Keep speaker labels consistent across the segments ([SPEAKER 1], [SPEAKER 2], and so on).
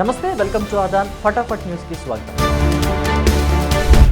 [SPEAKER 1] నమస్తే, welcome to Aadan ఫటాఫట్ news కి స్వాగతం.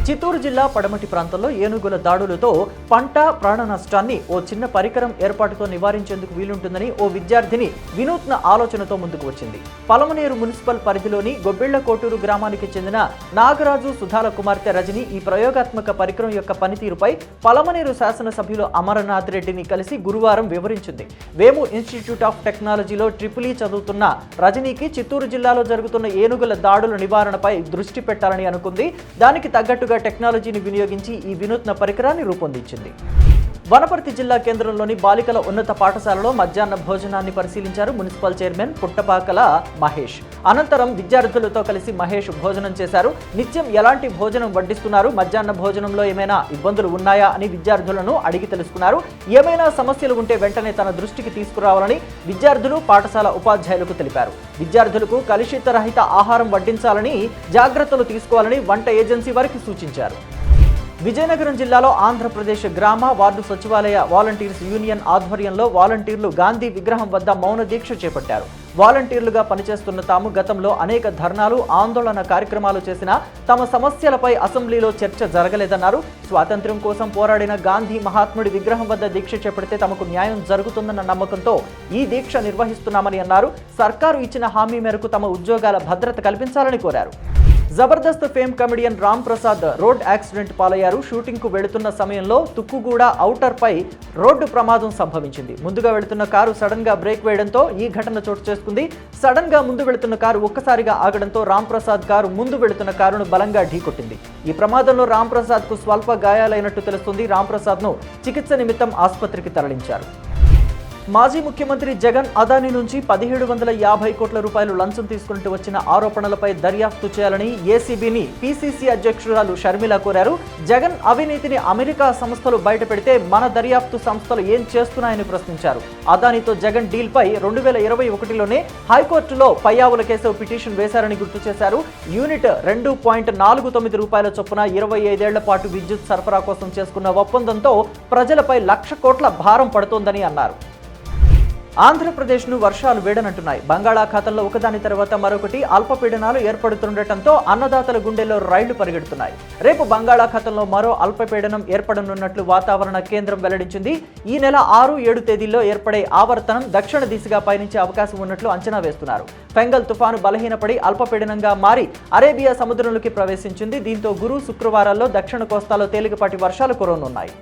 [SPEAKER 1] చిత్తూరు జిల్లా పడమటి ప్రాంతంలో ఏనుగుల దాడులతో పంట ప్రాణ నష్టాన్ని ఓ చిన్న పరికరం ఏర్పాటుతో నివారించేందుకు వీలుంటుందని ఓ విద్యార్థిని వినూత్న ఆలోచనతో ముందుకు వచ్చింది. పలమనేరు మున్సిపల్ పరిధిలోని గొబ్బిళ్లకోటూరు గ్రామానికి చెందిన నాగరాజు సుధాల కుమార్తె రజని ఈ ప్రయోగాత్మక పరికరం యొక్క పనితీరుపై పలమనేరు శాసనసభ్యులు అమరనాథ్ రెడ్డిని కలిసి గురువారం వివరించింది. వేము ఇన్స్టిట్యూట్ ఆఫ్ టెక్నాలజీలో ట్రిపుల్ ఈ చదువుతున్న రజనీకి చిత్తూరు జిల్లాలో జరుగుతున్న ఏనుగుల దాడుల నివారణపై దృష్టి పెట్టాలని అనుకుంది. దానికి తగ్గట్టుగా టెక్నాలజీని వినియోగించి ఈ వినూత్న పరికరాన్ని రూపొందించింది. వనపర్తి జిల్లా కేంద్రంలోని బాలికల ఉన్నత పాఠశాలలో మధ్యాహ్న భోజనాన్ని పరిశీలించారు మున్సిపల్ చైర్మన్ పుట్టపాకల మహేష్. అనంతరం విద్యార్థులతో కలిసి మహేష్ భోజనం చేశారు. నిత్యం ఎలాంటి భోజనం వడ్డిస్తున్నారు, మధ్యాహ్న భోజనంలో ఏమైనా ఇబ్బందులు ఉన్నాయా అని విద్యార్థులను అడిగి తెలుసుకున్నారు. ఏమైనా సమస్యలు ఉంటే వెంటనే తన దృష్టికి తీసుకురావాలని విద్యార్థులు పాఠశాల ఉపాధ్యాయులకు తెలిపారు. విద్యార్థులకు కలుషిత రహిత ఆహారం వడ్డించాలని, జాగ్రత్తలు తీసుకోవాలని వంట ఏజెన్సీ వారికి సూచించారు. విజయనగరం జిల్లాలో ఆంధ్రప్రదేశ్ గ్రామ వార్డు సచివాలయ వాలంటీర్స్ యూనియన్ ఆధ్వర్యంలో వాలంటీర్లు గాంధీ విగ్రహం వద్ద మౌన దీక్ష చేపట్టారు. వాలంటీర్లుగా పనిచేస్తున్న తాము గతంలో అనేక ధర్నాలు, ఆందోళన కార్యక్రమాలు చేసినా తమ సమస్యలపై అసెంబ్లీలో చర్చ జరగలేదన్నారు. స్వాతంత్ర్యం కోసం పోరాడిన గాంధీ మహాత్ముడి విగ్రహం వద్ద దీక్ష చేపడితే తమకు న్యాయం జరుగుతుందన్న నమ్మకంతో ఈ దీక్ష నిర్వహిస్తున్నామని అన్నారు. సర్కారు ఇచ్చిన హామీ మేరకు తమ ఉద్యోగాల భద్రత కల్పించాలని కోరారు. Jabardasth fame comedian Ram Prasad road accident పాలయ్యారు. షూటింగ్ కు వెళుతున్న సమయంలో తుక్కుగూడ ఔటర్ పై రోడ్డు ప్రమాదం సంభవించింది. ముందుగా వెళుతున్న కారు సడన్ గా బ్రేక్ వేయడంతో ఈ ఘటన చోటు చేసుకుంది. సడన్ గా ముందు వెళుతున్న కారు ఒక్కసారిగా ఆగడంతో రామ్ ప్రసాద్ కారు ముందు వెళుతున్న కారును బలంగా ఢీకొట్టింది. ఈ ప్రమాదంలో రామ్ ప్రసాద్ కు స్వల్ప గాయాలైనట్టు తెలుస్తుంది. రామ్ ప్రసాద్ ను చికిత్స నిమిత్తం ఆసుపత్రికి తరలించారు. మాజీ ముఖ్యమంత్రి జగన్ అదానీ నుంచి 1750 కోట్ల రూపాయలు లంచం తీసుకుంటూ వచ్చిన ఆరోపణలపై దర్యాప్తు చేయాలని ఏసీబీని పీసీసీ అధ్యక్షురాలు షర్మిల కోరారు. జగన్ అవినీతిని అమెరికా సంస్థలు బయటపెడితే మన దర్యాప్తు సంస్థలు ఏం చేస్తున్నాయని ప్రశ్నించారు. అదానీతో జగన్ డీల్ పై 2021లోనే హైకోర్టులో పయ్యావుల కేశవ్ పిటిషన్ వేశారని గుర్తు చేశారు. యూనిట్ 2.49 రూపాయల చొప్పున 25 ఏళ్ల పాటు విద్యుత్ సరఫరా కోసం చేసుకున్న ఒప్పందంతో ప్రజలపై 1,00,000 కోట్ల భారం పడుతోందని అన్నారు. ఆంధ్రప్రదేశ్ను వర్షాలు వేడనంటున్నాయి. బంగాళాఖాతంలో ఒకదాని తర్వాత మరొకటి అల్పపీడనాలు ఏర్పడుతుండటంతో అన్నదాతల గుండెల్లో రైళ్లు పరిగెడుతున్నాయి. రేపు బంగాళాఖాతంలో మరో అల్పపీడనం ఏర్పడనున్నట్లు వాతావరణ కేంద్రం వెల్లడించింది. ఈ నెల 6-7 తేదీల్లో ఏర్పడే ఆవర్తనం దక్షిణ దిశగా పయనించే అవకాశం ఉన్నట్లు అంచనా వేస్తున్నారు. ఫెంగల్ తుఫాను బలహీనపడి అల్పపీడనంగా మారి అరేబియా సముద్రంలోకి ప్రవేశించింది. దీంతో గురు, శుక్రవారాల్లో దక్షిణ కోస్తాలో తేలికపాటి వర్షాలు కురవనున్నాయి.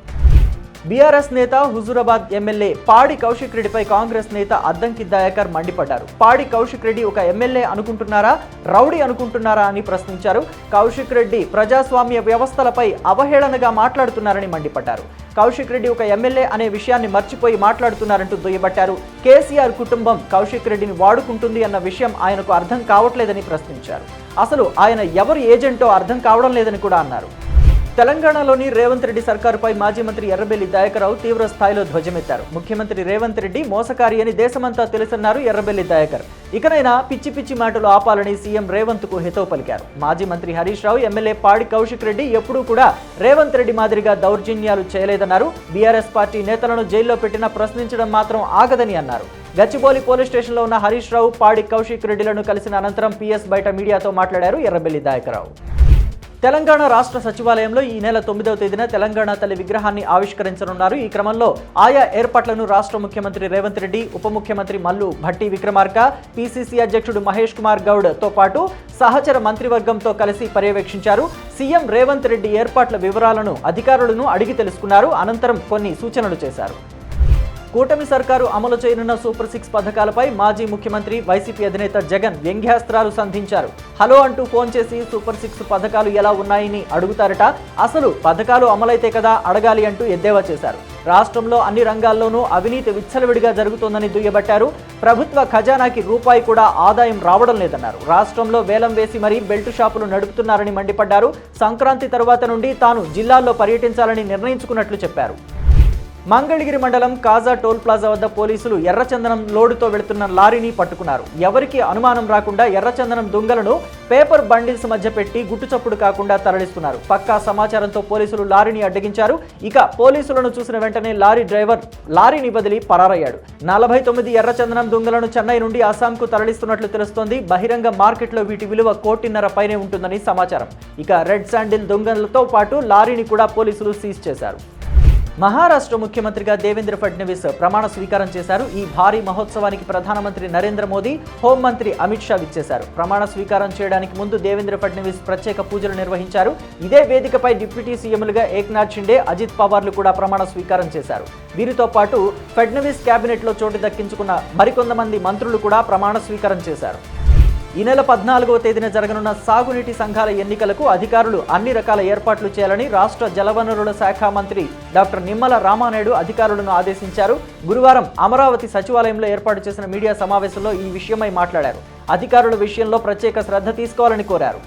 [SPEAKER 1] బీఆర్ఎస్ నేత, హుజూరాబాద్ ఎమ్మెల్యే పాడి కౌశిక్ రెడ్డిపై కాంగ్రెస్ నేత అద్దంకి దయాకర్ మండిపడ్డారు. పాడి కౌశిక్ రెడ్డి ఒక ఎమ్మెల్యే అనుకుంటున్నారా, రౌడీ అనుకుంటున్నారా అని ప్రశ్నించారు. కౌశిక్ రెడ్డి ప్రజాస్వామ్య వ్యవస్థలపై అవహేళనగా మాట్లాడుతున్నారని మండిపడ్డారు. కౌశిక్ రెడ్డి ఒక ఎమ్మెల్యే అనే విషయాన్ని మర్చిపోయి మాట్లాడుతున్నారంటూ దుయ్యబట్టారు. కేసీఆర్ కుటుంబం కౌశిక్ రెడ్డిని వాడుకుంటుంది అన్న విషయం ఆయనకు అర్థం కావట్లేదని ప్రశ్నించారు. అసలు ఆయన ఎవరి ఏజెంటో అర్థం కావడం లేదని కూడా అన్నారు. తెలంగాణలోని రేవంత్ రెడ్డి సర్కారుపై మాజీ మంత్రి ఎర్రబెల్లి దయాకర్రావు తీవ్ర స్థాయిలో ధ్వజమెత్తారు. ముఖ్యమంత్రి రేవంత్ రెడ్డి మోసకారి అని దేశమంతా తెలుసన్నారు ఎర్రబెల్లి దయాకర్. ఇకనైనా పిచ్చి పిచ్చి మాటలు ఆపాలని సీఎం రేవంత్ కు హితవు పలికారు. మాజీ మంత్రి హరీష్ రావు, ఎమ్మెల్యే పాడి కౌశిక్ రెడ్డి ఎప్పుడూ కూడా రేవంత్ రెడ్డి మాదిరిగా దౌర్జన్యాలు చేయలేదన్నారు. బీఆర్ఎస్ పార్టీ నేతలను జైల్లో పెట్టినా ప్రశ్నించడం మాత్రం ఆగదని అన్నారు. గచ్చిబౌలి పోలీస్ స్టేషన్లో ఉన్న హరీష్ రావు, పాడి కౌశిక్ రెడ్డిలను కలిసిన అనంతరం పీఎస్ బయట మీడియాతో మాట్లాడారు ఎర్రబెల్లి దయాకర్రావు. తెలంగాణ రాష్ట్ర సచివాలయంలో ఈ నెల 9వ తేదీన తెలంగాణ తల్లి విగ్రహాన్ని ఆవిష్కరించనున్నారు. ఈ క్రమంలో ఆయా ఏర్పాట్లను రాష్ట్ర ముఖ్యమంత్రి రేవంత్ రెడ్డి, ఉప ముఖ్యమంత్రి మల్లు భట్టి విక్రమార్క, పీసీసీ అధ్యక్షుడు మహేష్ కుమార్ గౌడ్ తో పాటు సహచర మంత్రివర్గంతో కలిసి పర్యవేక్షించారు. సీఎం రేవంత్ రెడ్డి ఏర్పాట్ల వివరాలను అధికారులను అడిగి తెలుసుకున్నారు. అనంతరం కొన్ని సూచనలు చేశారు. కూటమి సర్కారు అమలు చేయనున్న సూపర్ 6 పథకాలపై మాజీ ముఖ్యమంత్రి, వైసీపీ అధినేత జగన్ వ్యంగ్యాస్త్రాలు సంధించారు. హలో అంటూ ఫోన్ చేసి సూపర్ 6 పథకాలు ఎలా ఉన్నాయని అడుగుతారట. అసలు పథకాలు అమలైతే కదా అడగాలి అంటూ ఎద్దేవా చేశారు. రాష్ట్రంలో అన్ని రంగాల్లోనూ అవినీతి విచ్చలవిడిగా జరుగుతోందని దుయ్యబట్టారు. ప్రభుత్వ ఖజానాకి రూపాయి కూడా ఆదాయం రావడం లేదన్నారు. రాష్ట్రంలో వేలం వేసి మరీ బెల్ట్ షాపులు నడుపుతున్నారని మండిపడ్డారు. సంక్రాంతి తర్వాత నుండి తాను జిల్లాల్లో పర్యటించాలని నిర్ణయించుకున్నట్లు చెప్పారు. మంగళగిరి మండలం కాజా టోల్ ప్లాజా వద్ద పోలీసులు ఎర్రచందనం లోడుతో వెళుతున్న లారీని పట్టుకున్నారు. ఎవరికి అనుమానం రాకుండా ఎర్రచందనం దుంగలను పేపర్ బండిల్స్ మధ్య పెట్టి గుట్టుచప్పుడు కాకుండా తరలిస్తున్నారు. పక్కా సమాచారంతో పోలీసులు లారీని అడ్డగించారు. ఇక పోలీసులను చూసిన వెంటనే లారీ డ్రైవర్ లారీని వదిలి పరారయ్యాడు. 49 ఎర్రచందనం దుంగలను చెన్నై నుండి అస్సాంకు తరలిస్తున్నట్లు తెలుస్తోంది. బహిరంగ మార్కెట్లో వీటి విలువ 1.5 కోటి పైనే ఉంటుందని సమాచారం. ఇక రెడ్ శాండిల్ దొంగలతో పాటు లారీని కూడా పోలీసులు సీజ్ చేశారు. మహారాష్ట్ర ముఖ్యమంత్రిగా దేవేంద్ర ఫడ్నవీస్ ప్రమాణ స్వీకారం చేశారు. ఈ భారీ మహోత్సవానికి ప్రధానమంత్రి నరేంద్ర మోదీ, హోంమంత్రి అమిత్ షా విచ్చేశారు. ప్రమాణ స్వీకారం చేయడానికి ముందు దేవేంద్ర ఫడ్నవీస్ ప్రత్యేక పూజలు నిర్వహించారు. ఇదే వేదికపై డిప్యూటీ సీఎంలుగా ఏక్నాథ్ షిండే, అజిత్ పవార్లు కూడా ప్రమాణ స్వీకారం చేశారు. వీరితో పాటు ఫడ్నవీస్ కేబినెట్లో చోటు దక్కించుకున్న మరికొంతమంది మంత్రులు కూడా ప్రమాణ స్వీకారం చేశారు. ఈ నెల 14వ తేదీన జరగనున్న సాగునీటి సంఘాల ఎన్నికలకు అధికారులు అన్ని రకాల ఏర్పాట్లు చేయాలని రాష్ట్ర జలవనరుల శాఖ మంత్రి డాక్టర్ నిమ్మల రామానాయుడు అధికారులను ఆదేశించారు. గురువారం అమరావతి సచివాలయంలో ఏర్పాటు చేసిన మీడియా సమావేశంలో ఈ విషయమై మాట్లాడారు. అధికారుల విషయంలో ప్రత్యేక శ్రద్ధ తీసుకోవాలని కోరారు.